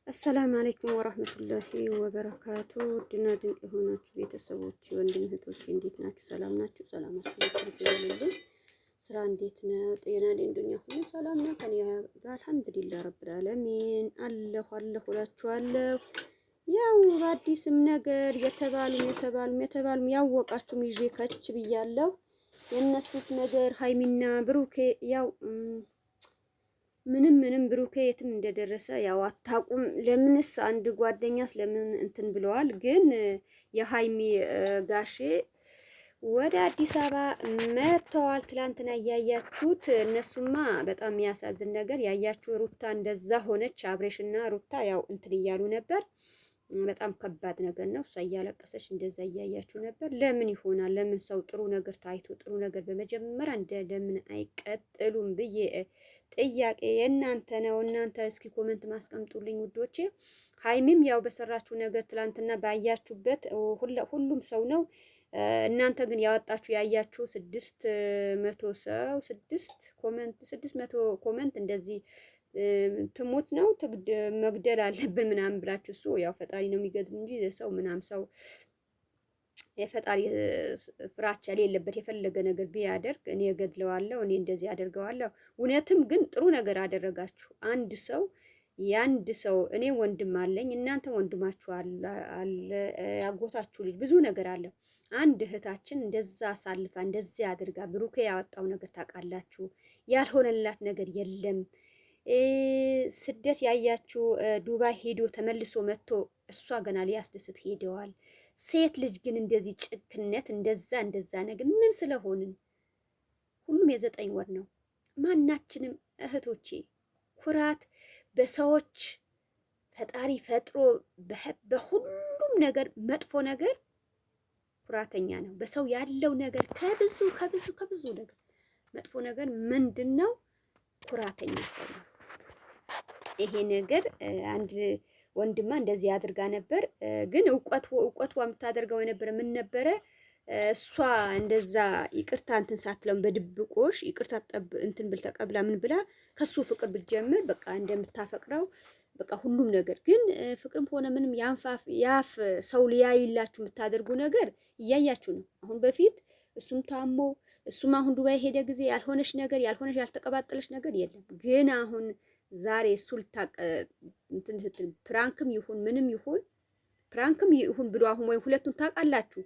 አሰላሙ አለይኩም ወራህመቱላሂ ወበረካቱ። ድና ድንቅ የሆናችሁ ቤተሰቦች ወንድም እህቶች እንዴት ናችሁ? ሰላም ናችሁ? ሰላማችሁ ይብዛልኝ። ስራ እንዴት ነው? ጤና ደንዱኛ ሁሉ ሰላም ነው? ከኔ ጋር አልሐምዱሊላህ ረብል ዓለሚን አለሁ እላችኋለሁ። ያው በአዲስም ነገር የተባሉም ያወቃችሁም ይዤ ከች ብያለሁ። የነሱት ነገር ሀይሚና ብሩኬ ያው ምንም ብሩኬ የትም እንደደረሰ ያው አታውቁም። ለምንስ አንድ ጓደኛስ ለምን እንትን ብለዋል። ግን የሀይሚ ጋሼ ወደ አዲስ አበባ መጥተዋል። ትላንትና እያያችሁት እነሱማ በጣም የሚያሳዝን ነገር ያያችሁ ሩታ እንደዛ ሆነች። አብሬሽና ሩታ ያው እንትን እያሉ ነበር። በጣም ከባድ ነገር ነው። እሷ እያለቀሰች እንደዛ እያያችሁ ነበር። ለምን ይሆናል? ለምን ሰው ጥሩ ነገር ታይቶ ጥሩ ነገር በመጀመሪያ ለምን አይቀጥሉም ብዬ ጥያቄ የእናንተ ነው። እናንተ እስኪ ኮሜንት ማስቀምጡልኝ ውዶቼ። ሀይሚም ያው በሰራችሁ ነገር ትላንትና ባያችሁበት ሁሉም ሰው ነው። እናንተ ግን ያወጣችሁ ያያችሁ 600 ኮሜንት እንደዚህ ትሞት ነው መግደል አለብን ምናምን ብላችሁ እሱ ያው ፈጣሪ ነው የሚገድል እንጂ ሰው ምናምን ሰው የፈጣሪ ፍራቻ የሌለበት የፈለገ ነገር ቢያደርግ እኔ እገድለዋለሁ፣ እኔ እንደዚህ አደርገዋለሁ። እውነትም ግን ጥሩ ነገር አደረጋችሁ። የአንድ ሰው እኔ ወንድም አለኝ፣ እናንተ ወንድማችሁ አለ፣ ያጎታችሁ ልጅ ብዙ ነገር አለ። አንድ እህታችን እንደዛ አሳልፋ እንደዚህ አድርጋ ብሩኬ ያወጣው ነገር ታውቃላችሁ። ያልሆነላት ነገር የለም። ስደት ያያችሁ ዱባይ ሄዶ ተመልሶ መጥቶ እሷ ገና ሊያስደስት ሄደዋል። ሴት ልጅ ግን እንደዚህ ጭክነት እንደዛ ነገር ምን ስለሆንን? ሁሉም የ9 ወር ነው። ማናችንም እህቶቼ ኩራት በሰዎች ፈጣሪ ፈጥሮ በሁሉም ነገር መጥፎ ነገር ኩራተኛ ነው። በሰው ያለው ነገር ከብዙ ነገር መጥፎ ነገር ምንድን ነው? ኩራተኛ ሰው ነው። ይሄ ነገር አንድ ወንድማ እንደዚህ አድርጋ ነበር። ግን እውቀቷ የምታደርገው የነበረ ምን ነበረ? እሷ እንደዛ ይቅርታ እንትን ሳትለውም በድብቆሽ ይቅርታ እንትን ብል ተቀብላ ምን ብላ ከሱ ፍቅር ብትጀምር በቃ እንደምታፈቅረው በቃ ሁሉም ነገር ግን ፍቅርም ሆነ ምንም ያፍ ሰው ሊያይላችሁ የምታደርጉ ነገር እያያችሁ ነው። አሁን በፊት እሱም ታሞ እሱም አሁን ዱባይ ሄደ ጊዜ ያልሆነሽ ያልተቀባጠለሽ ነገር የለም። ግን አሁን ዛሬ እሱ ፕራንክም ይሁን ምንም ይሁን ብሎ አሁን ወይ ሁለቱን ታውቃላችሁ፣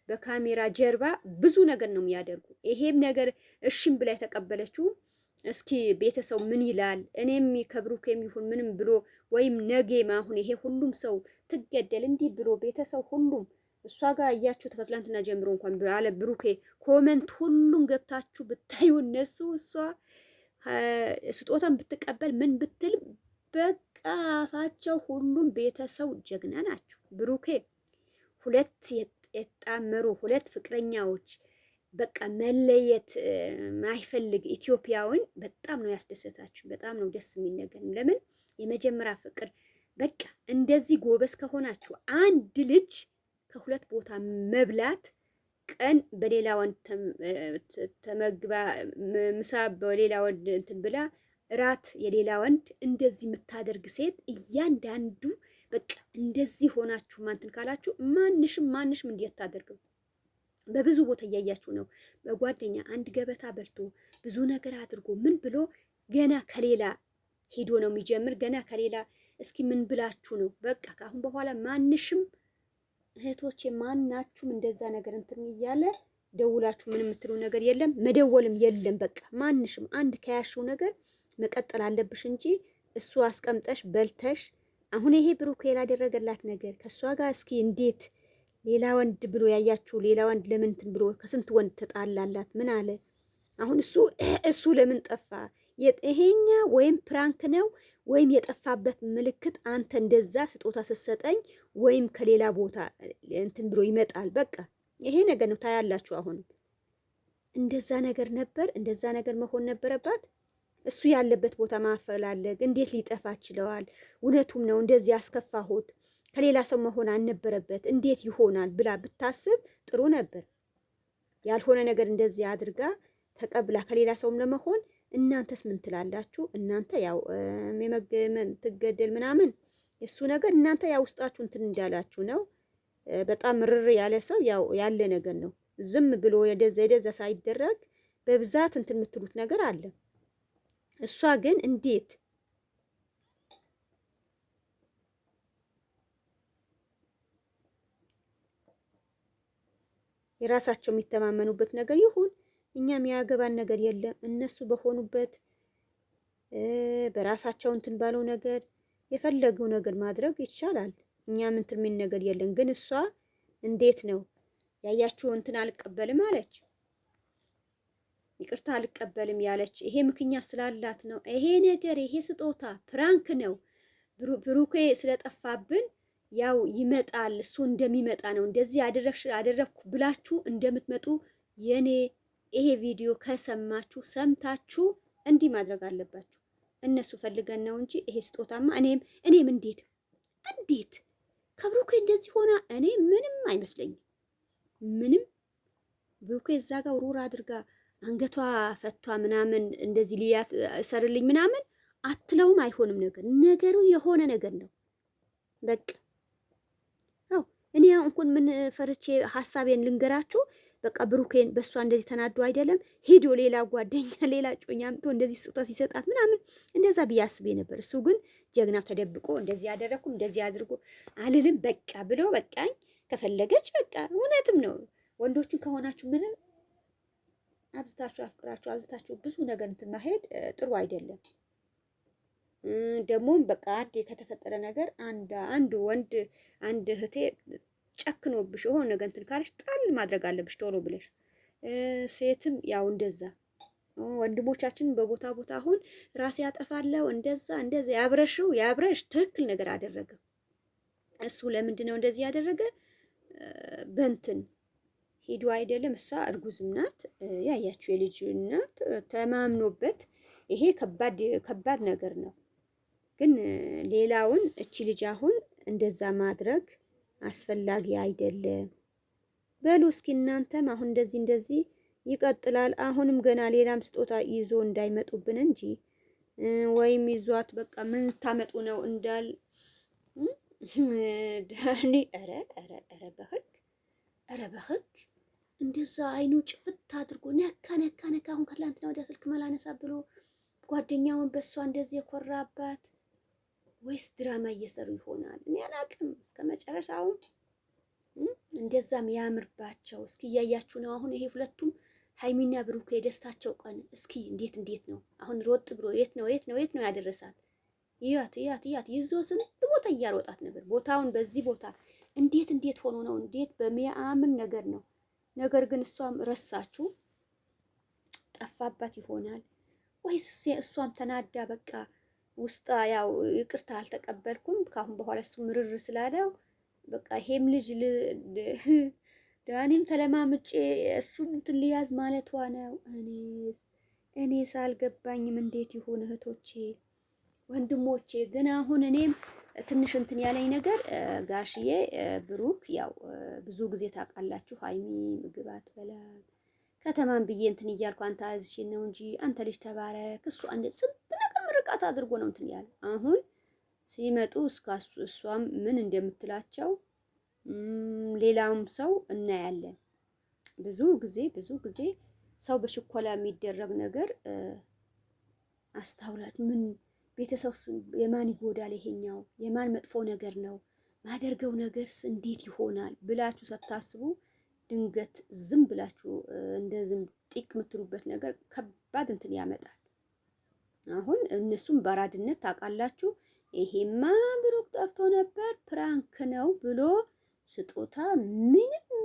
በካሜራ ጀርባ ብዙ ነገር ነው የሚያደርጉ። ይሄም ነገር እሺም ብላ የተቀበለችው እስኪ ቤተሰብ ምን ይላል? እኔም ከብሩኬም ይሁን ምንም ብሎ ወይም ነገም አሁን ይሄ ሁሉም ሰው ትገደል እንዲህ ብሎ ቤተሰብ ሁሉም እሷ ጋር እያችሁ ከትላንትና ጀምሮ እንኳን አለ ብሩኬ ኮሜንት ሁሉም ገብታችሁ ብታዩ እነሱ እሷ ስጦታን ብትቀበል ምን ብትል በቃ አፋቸው ሁሉም ቤተሰብ ጀግና ናቸው። ብሩኬ ሁለት የጣመሩ ሁለት ፍቅረኛዎች በቃ መለየት ማይፈልግ ኢትዮጵያውን በጣም ነው ያስደሰታችሁ። በጣም ነው ደስ የሚል ነገር። ለምን የመጀመሪያ ፍቅር በቃ እንደዚህ ጎበዝ ከሆናችሁ አንድ ልጅ ከሁለት ቦታ መብላት ቀን በሌላ ወንድ ተመግባ ምሳ በሌላ ወንድ እንትን ብላ እራት የሌላ ወንድ እንደዚህ የምታደርግ ሴት እያንዳንዱ በቃ እንደዚህ ሆናችሁ ማንትን ካላችሁ ማንሽም እንዴት ታደርገው? በብዙ ቦታ እያያችሁ ነው። በጓደኛ አንድ ገበታ በልቶ ብዙ ነገር አድርጎ ምን ብሎ ገና ከሌላ ሄዶ ነው የሚጀምር። ገና ከሌላ እስኪ ምን ብላችሁ ነው? በቃ ከአሁን በኋላ ማንሽም እህቶቼ ማናችሁም እንደዛ ነገር እንትን እያለ ደውላችሁ ምን የምትሉ ነገር የለም፣ መደወልም የለም። በቃ ማንሽም አንድ ከያሽው ነገር መቀጠል አለብሽ እንጂ እሱ አስቀምጠሽ በልተሽ አሁን ይሄ ብሩክ ያላደረገላት ነገር ከሷ ጋር እስኪ እንዴት ሌላ ወንድ ብሎ ያያችሁ ሌላ ወንድ ለምን እንትን ብሎ ከስንት ወንድ ተጣላላት? ምን አለ? አሁን እሱ ለምን ጠፋ? ይሄኛ ወይም ፕራንክ ነው ወይም የጠፋበት ምልክት አንተ እንደዛ ስጦታ ስትሰጠኝ ወይም ከሌላ ቦታ እንትን ብሎ ይመጣል። በቃ ይሄ ነገር ነው ታያላችሁ። አሁን እንደዛ ነገር መሆን ነበረባት። እሱ ያለበት ቦታ ማፈላለግ እንዴት ሊጠፋ ችለዋል? እውነቱም ነው እንደዚህ ያስከፋሁት ከሌላ ሰው መሆን አልነበረበት እንዴት ይሆናል ብላ ብታስብ ጥሩ ነበር። ያልሆነ ነገር እንደዚህ አድርጋ ተቀብላ ከሌላ ሰውም ለመሆን እናንተስ ምን ትላላችሁ? እናንተ ያው ትገደል ምናምን የሱ ነገር እናንተ ያው ውስጣችሁ እንትን እንዳላችሁ ነው። በጣም ምርር ያለ ሰው ያው ያለ ነገር ነው። ዝም ብሎ የደዛ ሳይደረግ በብዛት እንትን የምትሉት ነገር አለ። እሷ ግን እንዴት የራሳቸው የሚተማመኑበት ነገር ይሁን፣ እኛም ያገባን ነገር የለም። እነሱ በሆኑበት በራሳቸው እንትን ባለው ነገር የፈለገው ነገር ማድረግ ይቻላል። እኛም እንትን ምን ነገር የለም። ግን እሷ እንዴት ነው ያያችሁ እንትን አልቀበልም አለች። ይቅርታ አልቀበልም ያለች ይሄ ምክንያት ስላላት ነው። ይሄ ነገር ይሄ ስጦታ ፕራንክ ነው። ብሩኬ ስለጠፋብን ያው ይመጣል፣ እሱ እንደሚመጣ ነው። እንደዚህ አደረኩ ብላችሁ እንደምትመጡ የኔ ይሄ ቪዲዮ ከሰማችሁ ሰምታችሁ እንዲህ ማድረግ አለባችሁ። እነሱ ፈልገን ነው እንጂ ይሄ ስጦታማ እኔም እንዴት ከብሩኬ እንደዚህ ሆና እኔ ምንም አይመስለኝም። ምንም ብሩኬ እዛ ጋር ውሩር አድርጋ አንገቷ ፈቷ ምናምን እንደዚህ ሊያት ሰርልኝ ምናምን አትለውም። አይሆንም። ነገሩ የሆነ ነገር ነው በቃ። አው እኔ እንኳን ምን ፈርቼ ሐሳቤን ልንገራችሁ። በቃ ብሩኬን በእሷ እንደዚህ ተናዶ አይደለም ሄዶ ሌላ ጓደኛ ሌላ ጮኛ አምጥቶ እንደዚህ ስጦታ ሲሰጣት ምናምን እንደዛ ቢያስቤ ነበር። እሱ ግን ጀግናው ተደብቆ እንደዚህ ያደረኩም እንደዚህ አድርጎ አልልም በቃ ብሎ በቃኝ። ከፈለገች በቃ እውነትም ነው። ወንዶችን ከሆናችሁ ምንም አብዝታችሁ አፍቅራችሁ አብዝታችሁ ብዙ ነገር እንትን ማሄድ ጥሩ አይደለም። ደግሞም በቃ አንዴ ከተፈጠረ ነገር አንድ ወንድ አንድ እህቴ ጨክኖብሽ የሆነ ነገር እንትን ካለሽ ጣል ማድረግ አለብሽ ቶሎ ብለሽ። ሴትም ያው እንደዛ ወንድሞቻችን በቦታ አሁን ራሴ ያጠፋለው እንደዛ ያብረሽ ትክክል ነገር አደረገ። እሱ ለምንድን ነው እንደዚህ ያደረገ? በእንትን ሄዶ አይደለም። እሷ እርጉዝም ናት ያያችሁ የልጅ እናት ተማምኖበት። ይሄ ከባድ ነገር ነው። ግን ሌላውን እቺ ልጅ አሁን እንደዛ ማድረግ አስፈላጊ አይደለም። በሉ እስኪ እናንተም አሁን እንደዚህ ይቀጥላል። አሁንም ገና ሌላም ስጦታ ይዞ እንዳይመጡብን እንጂ ወይም ይዟት በቃ ምን ታመጡ ነው እንዳል ዳኒ በህግ እንደዛ አይኑ ጭፍት አድርጎ ነካ። አሁን ከትላንትና ወዲያ ስልክ መላነሳ ብሎ ጓደኛውን በእሷ እንደዚህ የኮራባት ወይስ ድራማ እየሰሩ ይሆናል? እኔ አላቅም። እስከ መጨረሻው እንደዛም ያምርባቸው። እስኪ እያያችሁ ነው። አሁን ይሄ ሁለቱም ሃይሚና ብሩክ የደስታቸው ቀን እስኪ እንዴት ነው አሁን ሮጥ ብሎ የት ነው ያደረሳት? እያት ይዞ ስንት ቦታ እያሮጣት ነበር። ቦታውን በዚህ ቦታ እንዴት ሆኖ ነው እንዴት በሚያምን ነገር ነው። ነገር ግን እሷም ረሳችሁ ጠፋባት ይሆናል ወይስ እሷም ተናዳ በቃ ውስጣ ያው ይቅርታ አልተቀበልኩም ካሁን በኋላ እሱ ምርር ስላለው በቃ ይሄም ልጅ ዳኒም ተለማምጬ እሱም እንትን ሊያዝ ማለቷ ነው። እኔስ አልገባኝም። እንዴት ይሁን እህቶቼ ወንድሞቼ? ግን አሁን እኔም ትንሽ እንትን ያለኝ ነገር ጋሽዬ ብሩክ ያው ብዙ ጊዜ ታውቃላችሁ ሃይሚ ምግብ አትበላም ከተማን ብዬ እንትን እያልኩ አንተ አዝሽ ነው እንጂ አንተ ልጅ ተባረክ እሱ አንድ ስንት ነገር ምርቃት አድርጎ ነው እንትን ያለ። አሁን ሲመጡ እሷም ምን እንደምትላቸው ሌላውም ሰው እናያለን። ብዙ ጊዜ ሰው በሽኮላ የሚደረግ ነገር አስተውላት። ምን ቤተሰብ የማን ይጎዳል? ይሄኛው የማን መጥፎ ነገር ነው ማደርገው ነገርስ እንዴት ይሆናል ብላችሁ ሳታስቡ ድንገት ዝም ብላችሁ እንደዝም ጢቅ የምትሉበት ነገር ከባድ እንትን ያመጣል። አሁን እነሱም በአራድነት ታውቃላችሁ። ይሄማ ብሩክ ጠፍቶ ነበር ፕራንክ ነው ብሎ ስጦታ ምንም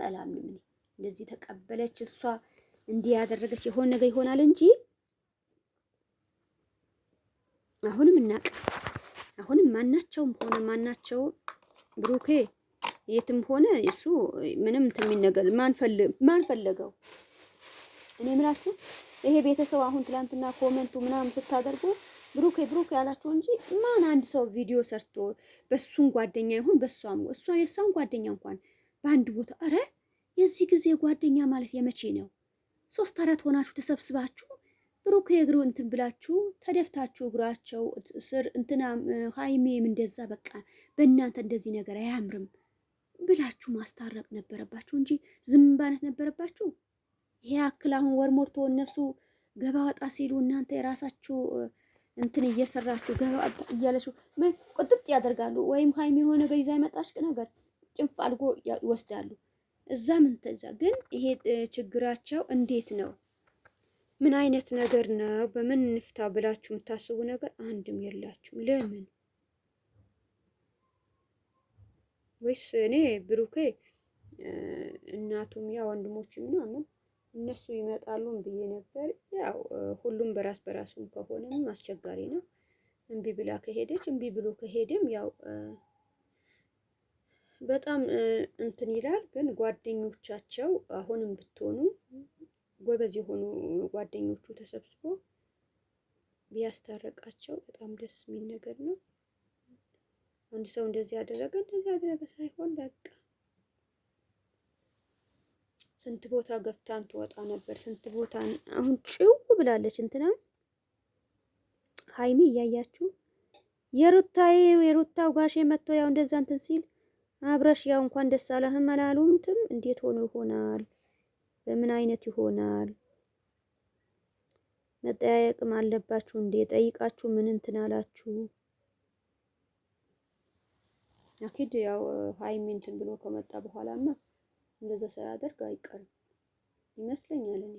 አላምንም። እንደዚህ ተቀበለች እሷ እንዲህ ያደረገች የሆነ ነገር ይሆናል እንጂ አሁንም ማናቸው ብሩኬ የትም ሆነ እሱ ምንም እንትን ነገር ማን ፈለገው? እኔ ምላችሁ ይሄ ቤተሰብ አሁን ትላንትና ኮሜንቱ ምናምን ስታደርጉ ብሩክ ያላችሁ እንጂ ማን አንድ ሰው ቪዲዮ ሰርቶ በሱን ጓደኛ ይሁን በሷም የሷን ጓደኛ እንኳን በአንድ ቦታ የዚህ ጊዜ ጓደኛ ማለት የመቼ ነው? 3-4 ሆናችሁ ተሰብስባችሁ ብሩክ እግሩ እንትን ብላችሁ ተደፍታችሁ እግራቸው ስር እንትና ሀይሜም እንደዛ በቃ በእናንተ እንደዚህ ነገር አያምርም ብላችሁ ማስታረቅ ነበረባችሁ እንጂ ዝም ማለት ነበረባችሁ። ይሄ አክል አሁን ወር ሞርቶ እነሱ ገባ ወጣ ሲሉ እናንተ የራሳችሁ እንትን እየሰራችሁ ገባ እያለችሁ ምን ቁጥጥ ያደርጋሉ። ወይም ሀይሜ የሆነ ነገር ይዛ የመጣች ነገር ጭንፍ አድርጎ ይወስዳሉ። እዛ ምን ተዛ ግን ይሄ ችግራቸው እንዴት ነው? ምን አይነት ነገር ነው? በምን እንፍታ ብላችሁ የምታስቡ ነገር አንድም የላችሁም። ለምን ወይስ እኔ ብሩኬ እናቱም ያ ወንድሞች ምናምን እነሱ ይመጣሉን ብዬ ነበር። ያው ሁሉም በራስ በራሱም ከሆነም አስቸጋሪ ነው። እምቢ ብላ ከሄደች እምቢ ብሎ ከሄደም ያው በጣም እንትን ይላል። ግን ጓደኞቻቸው አሁንም ብትሆኑ ጎበዝ የሆኑ ጓደኞቹ ተሰብስቦ ቢያስታረቃቸው በጣም ደስ የሚል ነገር ነው። አንድ ሰው እንደዚህ ያደረገ ሳይሆን በቃ ስንት ቦታ ገፍታን ትወጣ ነበር። ስንት ቦታ አሁን ጭው ብላለች። እንትና ሀይሚ እያያችሁ የሩታው ጋሼ መጥቶ ያው እንደዛ እንትን ሲል አብረሽ ያው እንኳን ደስ አለህም አላሉምትም። እንዴት ሆኖ ይሆናል? በምን አይነት ይሆናል? መጠያየቅም አለባችሁ እንዴ? ጠይቃችሁ ምን እንትን አላችሁ? አኪድ ያው ሀይሚ እንትን ብሎ ከመጣ በኋላማ እንደዛ ሳያደርግ አይቀርም ይመስለኛል። እኔ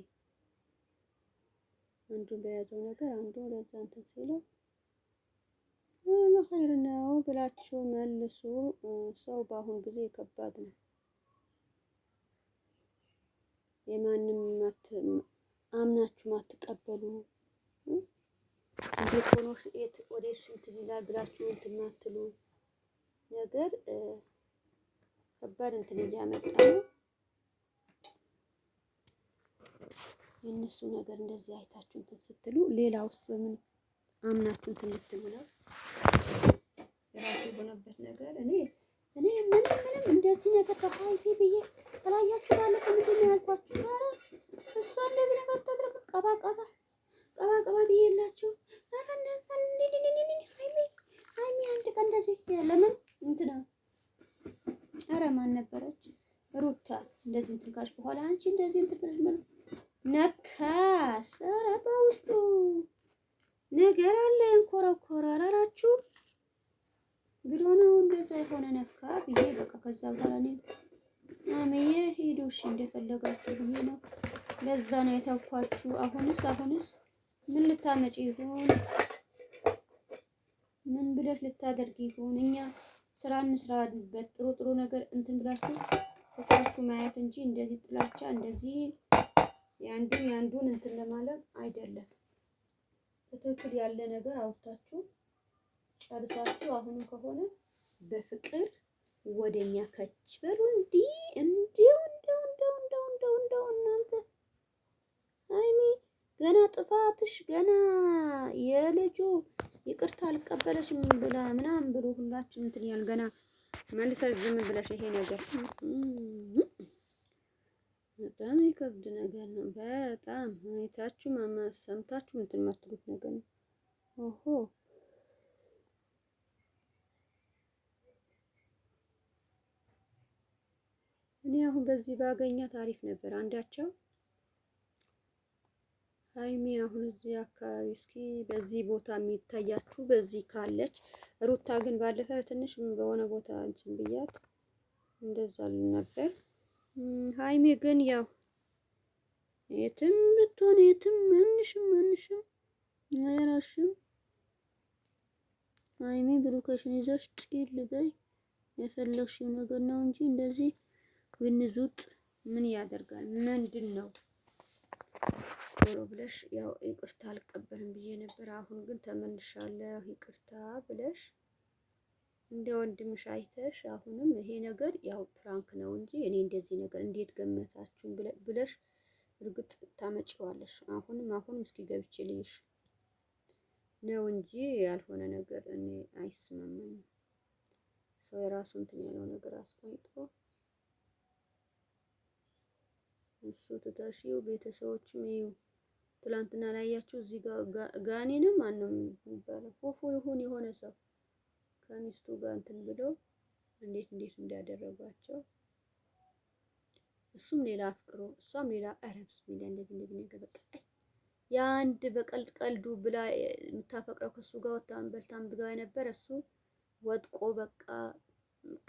አንዱን በያዘው ነገር አንዱ ለዛ እንትን ሲለው ኸይር ነው ብላችሁ መልሱ። ሰው በአሁን ጊዜ ከባድ ነው። የማንም አምናችሁ ማትቀበሉ እንዴት ሆኖ ሽኤት ወደ ሽንት ይላል ብላችሁ እንትን ማትሉ ነገር ከባድ እንትን እያመጣ ነው። የእነሱ ነገር እንደዚህ አይታችሁ እንትን ስትሉ ሌላ ውስጥ በምን አምናችሁ እንትን ልትሉ ነው? የራሱ የሆነበት ነገር እኔ ምንም እንደዚህ ነገር በሀይፊ ብዬ ተላያችሁ ባለፈው ምንድን ነው ያልኳችሁ? ኧረ እሷ እንደዚህ ነገር ተደረገ ቀባ ብዬ የላችሁ። ኧረ እንደዛ ሀይሚ አንድ ቀን እንደዚህ ለምን እንትና ኧረ ማን ነበረች ሩታ እንደዚህ እንትን ካልሽ በኋላ አንቺ እንደዚህ እንትን ብለሽ ማለት ነካስ። ኧረ በውስጡ ነገር አለ እንኮረኮራል አላችሁ ብሎ ነው እንደዛ የሆነ ነካ ብዬ በቃ ከዛ በኋላ እኔ አመዬ ሂዱ እሺ እንደፈለጋችሁ ብዬ ነው። ለዛ ነው የተውኳችሁ። አሁንስ ምን ልታመጪ ይሆን? ምን ብለሽ ልታደርጊ ይሆን? እኛ ስራ እንስራበት ጥሩ ነገር እንትን ብላችሁ ፍቅራችሁ ማየት እንጂ እንደዚህ ጥላቻ እንደዚህ ያንዱን እንትን ለማለት አይደለም። በትክክል ያለ ነገር አውርታችሁ ጨርሳችሁ አሁንም ከሆነ በፍቅር ወደኛ ከች በሉ። እንዲው እናንተ ሀይሚ ገና ጥፋትሽ ገና የልጁ ይቅርታ አልቀበለሽም ብላ ምናምን ብሎ ሁላችን እንትን ያል ገና መልሰሽ ዝም ብለሽ ይሄ ነገር በጣም ይከብድ ነገር ነው። በጣም ሁኔታችሁ ሰምታችሁ እንትን የማትሉት ነገር ነው። ኦሆ እኔ አሁን በዚህ ባገኛት አሪፍ ነበር። አንዳቸው ሀይሚ አሁን እዚህ አካባቢ እስኪ በዚህ ቦታ የሚታያችሁ በዚህ ካለች ሩታ ግን ባለፈ ትንሽ በሆነ ቦታ እንትን ብያት እንደዛ ነበር። ሀይሚ ግን ያው የትም ብትሆን የትም ማንሽም አይራሽም። ሀይሚ ብሩክሽን ይዘሽ ጭል በይ የፈለግሽው ነገር ነው እንጂ እንደዚህ ግንዙጥ ምን ያደርጋል? ምንድን ነው ቶሎ ብለሽ ያው ይቅርታ አልቀበልም ብዬ ነበር። አሁን ግን ተመልሻለሁ ይቅርታ ብለሽ እንደ ወንድምሽ አይተሽ አሁንም ይሄ ነገር ያው ፕራንክ ነው እንጂ እኔ እንደዚህ ነገር እንዴት ገመታችሁን ብለሽ እርግጥ ታመጪዋለሽ። አሁንም እስኪ ገብቼ ልይሽ ነው እንጂ ያልሆነ ነገር እኔ አይስማማኝም። ሰው የራሱ እንትን ያለው ነገር አስቀምጦ እሱ ትተሽው ቤተሰቦችም ይዩ ትላንትና ላይ ያያችሁ እዚህ ጋር ጋኔ ነው ማነው የሚባለው ፎፎ ይሁን የሆነ ሰው ከሚስቱ ጋር እንትን ብለው እንዴት እንዳደረጓቸው እሱም ሌላ አፍቅሮ እሷም ሌላ አረብስ ሚል እንደዚህ ነገር በቃ የአንድ በቀልድ ቀልዱ ብላ የምታፈቅረው ከሱ ጋር ወጣን በልታም ድጋው የነበረ እሱ ወድቆ በቃ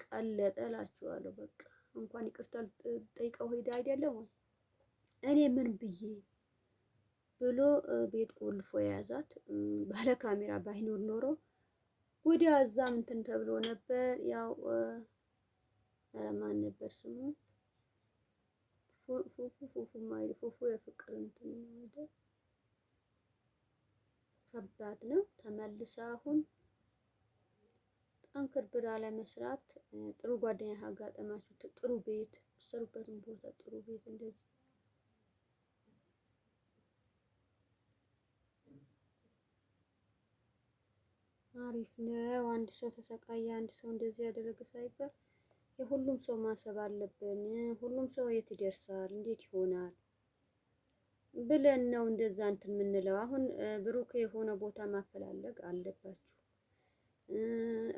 ቀለጠ እላችኋለሁ። በቃ እንኳን ይቅርታ ጠይቀው ሄዳ አይደለም እኔ ምን ብዬ ብሎ ቤት ቆልፎ የያዛት ባለ ካሜራ ባይኖር ኖሮ ወደ አዛም እንትን ተብሎ ነበር። ያው ማን ነበር ስሙ ፉፉ ማይል ፉፉ የፍቅር እንትን ነው። ከባድ ነው። ተመልሳ አሁን ጠንክር ብላ ለመስራት ጥሩ ጓደኛ ያጋጠማችሁ ጥሩ ቤት ሰሩበትን ቦታ ጥሩ ቤት እንደዚህ አሪፍ ነው። አንድ ሰው ተሰቃየ፣ አንድ ሰው እንደዚህ ያደረገ ሳይባል የሁሉም ሰው ማሰብ አለብን። ሁሉም ሰው የት ይደርሳል እንዴት ይሆናል ብለን ነው እንደዛ እንትን የምንለው። አሁን ብሩክ የሆነ ቦታ ማፈላለግ አለባችሁ።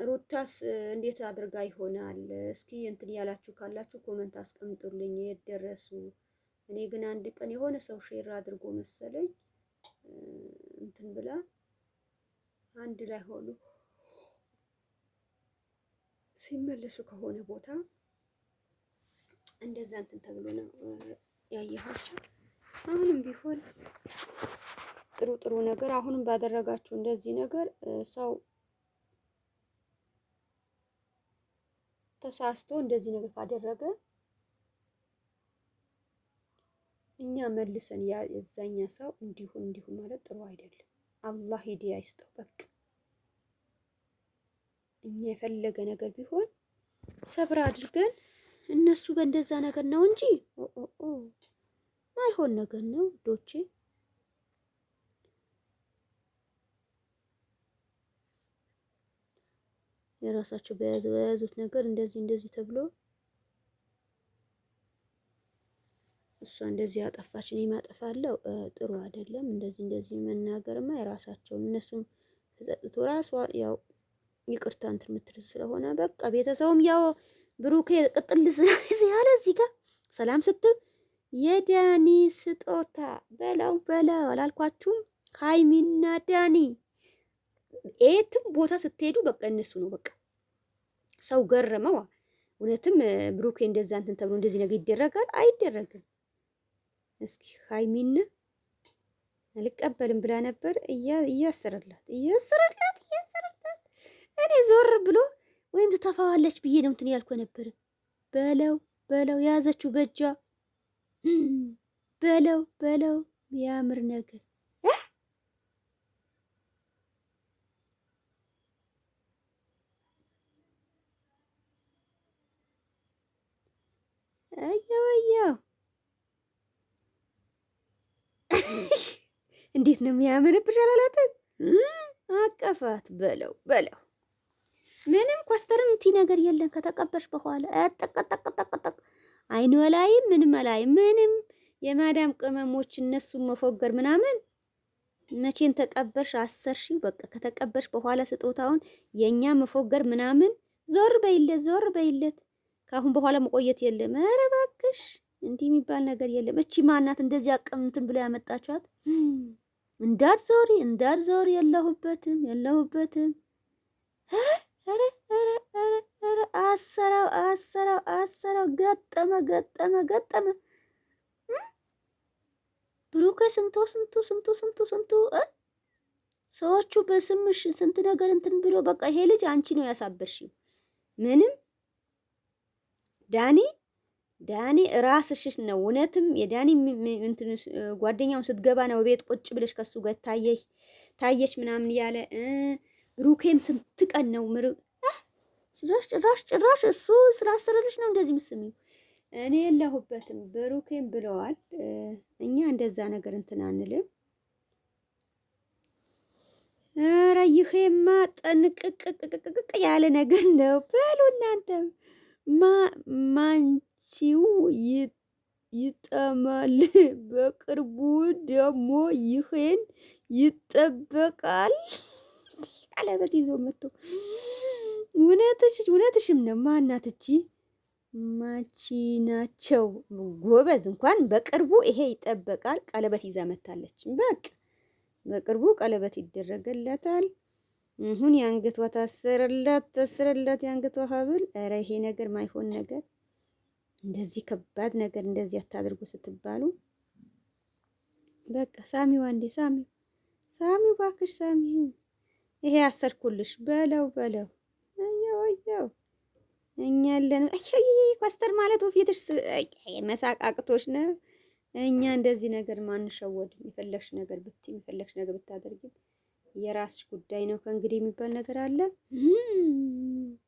ሩታስ እንዴት አድርጋ ይሆናል? እስኪ እንትን ያላችሁ ካላችሁ ኮመንት አስቀምጡልኝ የት ደረሱ። እኔ ግን አንድ ቀን የሆነ ሰው ሼር አድርጎ መሰለኝ እንትን ብላ አንድ ላይ ሆኑ ሲመለሱ ከሆነ ቦታ እንደዛ እንትን ተብሎ ነው ያየኋቸው። አሁንም ቢሆን ጥሩ ነገር አሁንም ባደረጋችሁ እንደዚህ ነገር ሰው ተሳስቶ እንደዚህ ነገር ካደረገ እኛ መልሰን የዛኛ ሰው እንዲሁን ማለት ጥሩ አይደለም። አላህ ሂዳያ ይስጠው። በቃ እኛ የፈለገ ነገር ቢሆን ሰብር አድርገን እነሱ በእንደዛ ነገር ነው እንጂ አይሆን ነገር ነው ዶቼ። የራሳቸው በያዙት ነገር እንደዚህ ተብሎ እሷ እንደዚህ ያጠፋች እኔ ማጠፋለሁ ጥሩ አይደለም። እንደዚህ መናገርማ የራሳቸውን እነሱም ተጸጽቶ ራሷ ያው ይቅርታ እንትን የምትል ስለሆነ በቃ ቤተሰቡም ያው ብሩኬ ቅጥል ያለ እዚህ ጋር ሰላም ስትል የዳኒ ስጦታ በላው አላልኳችሁም? ሃይሚና ዳኒ የትም ቦታ ስትሄዱ በቃ እነሱ ነው በቃ ሰው ገረመው። እውነትም ብሩኬ እንደዛ እንትን ተብሎ እንደዚህ ነገር ይደረጋል አይደረግም? እስኪ ሃይሚና አልቀበልም ብላ ነበር እያሰረላት እኔ ዞር ብሎ ወይም ትተፋዋለች ብዬ ነው እንትን ያልኩ ነበር። በለው ያዘችው በእጇ በለው ያምር ነገር አየው እንዴት ነው የሚያምርብሽ አላላትም? አቀፋት በለው ምንም ኮስተርምቲ ነገር የለም። ከተቀበሽ በኋላ አጠቀጠቀጠቀጠቅ አይኑ ላይም ምንም የማዳም ቅመሞች እነሱ መፎገር ምናምን መቼን ተቀበሽ አሰርሺው በቃ ከተቀበሽ በኋላ ስጦታውን የኛ መፎገር ምናምን ዞር በይለት ካሁን በኋላ መቆየት የለም። ኧረ እባክሽ እንዲህ የሚባል ነገር የለም። እቺ ማናት እንደዚህ አቀምትን ብላ ያመጣቻት? እንዳትዞሪ የለሁበትም አሰራው ገጠመ ብሩኬ ስንቱ ሰዎቹ በስምሽ ስንት ነገር እንትን ብሎ በቃ ይሄ ልጅ አንቺ ነው ያሳበርሽው። ምንም ዳኒ ራስሽ ነው እውነትም የዳኒ እንትን ጓደኛውን ስትገባ ነው ቤት ቁጭ ብለሽ ከሱ ጋር ታየሽ ምናምን ያለ ብሩኬም ስንት ቀን ነው ጭራሽ እሱ ስራ አሰረልሽ ነው እንደዚህ ምስሚው እኔ የለሁበትም ብሩኬም ብለዋል። እኛ እንደዛ ነገር እንትን አንልም። ኧረ ይሄማ ጠንቅቅቅቅቅ ያለ ነገር ነው። በሉ እናንተም ማንቺው ይጠማል። በቅርቡ ደግሞ ይሄን ይጠበቃል። ቀለበት ይዞ መጥቶ እውነትሽም ነው። ማናት እቺ? ማቺ ናቸው ጎበዝ። እንኳን በቅርቡ ይሄ ይጠበቃል ቀለበት ይዛ መታለች። በቃ በቅርቡ ቀለበት ይደረግለታል። አሁን የአንገቷ ታስርለት የአንገቷ ሀብል። ኧረ ይሄ ነገር ማይሆን ነገር፣ እንደዚህ ከባድ ነገር እንደዚህ አታድርጉ ስትባሉ በቃ ሳሚው፣ አንዴ ሳሚው ባክሽ ሳሚው። ይሄ አሰርኩልሽ በለው አየው እኛ ያለን ኮስተር ማለት ወፊትሽ መሳቃቅቶሽ ነው። እኛ እንደዚህ ነገር ማንሸወድም። የፈለግሽ ነገር ብትይ የፈለግሽ ነገር ብታደርጊ የራስሽ ጉዳይ ነው። ከእንግዲህ የሚባል ነገር አለ?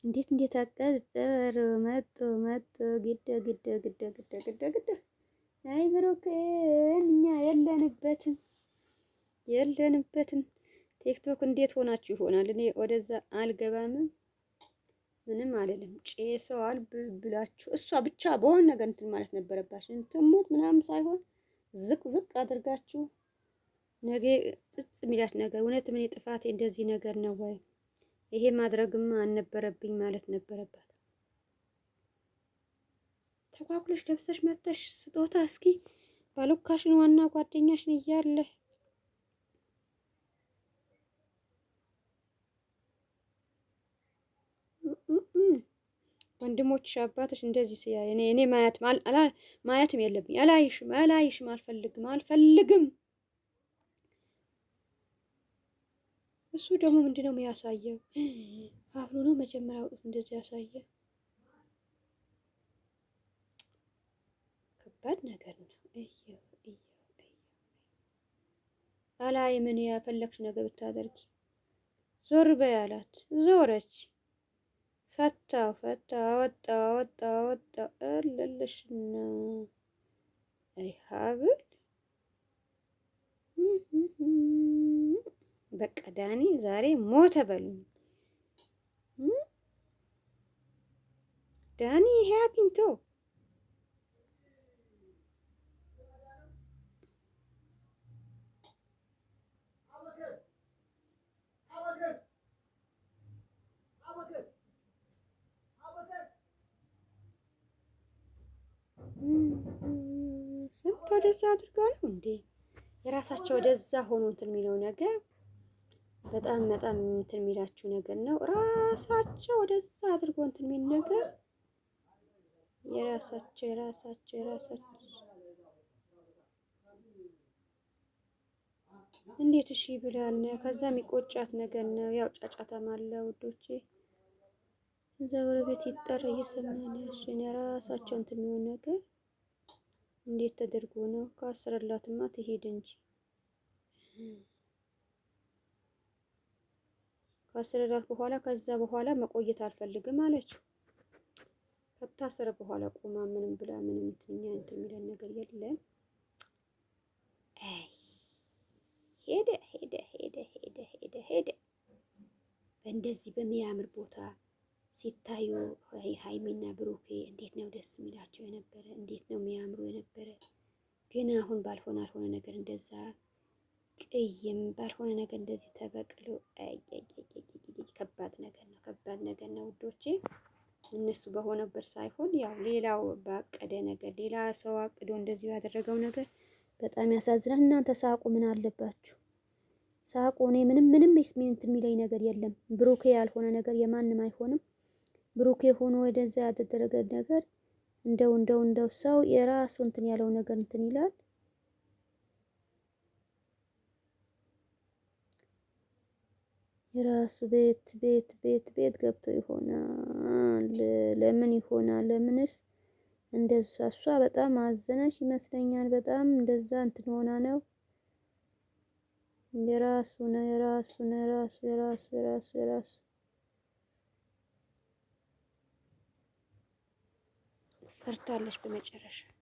እንዴት አቀጠር መጥ ግደ አይ ብሩክን እኛ የለንበትም። ቲክቶክ እንዴት ሆናችሁ ይሆናል? እኔ ወደዛ አልገባምም። ምንም አይደለም። ጨሰዋል ብላችሁ እሷ ብቻ በሆነ ነገር እንትን ማለት ነበረባችሁ። እንትሞት ምናምን ሳይሆን ዝቅ አድርጋችሁ ነገ ጽጽ የሚላት ነገር እውነት ምን ጥፋቴ እንደዚህ ነገር ነው ወይ ይሄ ማድረግማ አልነበረብኝ ማለት ነበረባት። ተኳኩለሽ ለብሰሽ መጥተሽ ስጦታ እስኪ ባሉካሽን ዋና ጓደኛሽን እያለ ወንድሞች አባቶች እንደዚህ ሲያይ እኔ ማየትም የለብኝ። አላይሽም አልፈልግም። እሱ ደግሞ ምንድነው የሚያሳየው? ሀብሉ ነው መጀመሪያ አውጡት እንደዚህ ያሳየ። ከባድ ነገር ነው። አላይ ምን ያፈለግሽ ነገር ብታደርጊ ዞር በይ አላት። ዞረች። ፈታ ወጣ እልልሽና አይ ሀብል በቃ ዳኒ ዛሬ ሞተ በሉኝ። ዳኒ ይሄ አግኝቶ ስንት ወደዛ አድርጋ ነው እንዴ የራሳቸው ወደዛ ሆኖ እንትን የሚለው ነገር በጣም እንትን የሚላችሁ ነገር ነው። ራሳቸው ወደዛ አድርጎ እንትን የሚል ነገር የራሳቸው እንዴት እሺ ብላል። ከዛ የሚቆጫት ነገር ነው። ያው ጫጫታም አለ ውዶቼ። እዛ ጎረቤት ይጠራ እየሰማነሽ የራሳቸው እንትን የሚሆን ነገር እንዴት ተደርጎ ነው? ካሰረላትማ ትሄድ እንጂ ካሰረላት በኋላ ከዛ በኋላ መቆየት አልፈልግም አለችው። ከታሰረ በኋላ ቆማ ምንም ብላ ምንም እንትን የሚለን ነገር የለም። አይ ሄደ በእንደዚህ በሚያምር ቦታ ሲታዩ ሃይሚና ብሩኬ እንዴት ነው ደስ የሚላቸው የነበረ፣ እንዴት ነው የሚያምሩ የነበረ። ግን አሁን ባልሆነ ነገር እንደዛ ቅይም ባልሆነ ነገር እንደዚህ ተበቅሎ ከባድ ነገር ነው ውዶቼ። እነሱ በሆነበት ሳይሆን ያው ሌላው ባቀደ ነገር ሌላ ሰው አቅዶ እንደዚህ ያደረገው ነገር በጣም ያሳዝናል። እናንተ ሳቁ፣ ምን አለባችሁ ሳቁ። እኔ ምንም ስሜንት የሚለኝ ነገር የለም። ብሩኬ ያልሆነ ነገር የማንም አይሆንም። ብሩኬ ሆኖ ወደዛ ያደረገ ነገር እንደው ሰው የራሱ እንትን ያለው ነገር እንትን ይላል። የራሱ ቤት ገብቶ ይሆናል። ለምን ይሆናል? ለምንስ እንደዛ? እሷ በጣም አዘነች ይመስለኛል። በጣም እንደዛ እንትን ሆና ነው። የራሱ ፈርታለች በመጨረሻ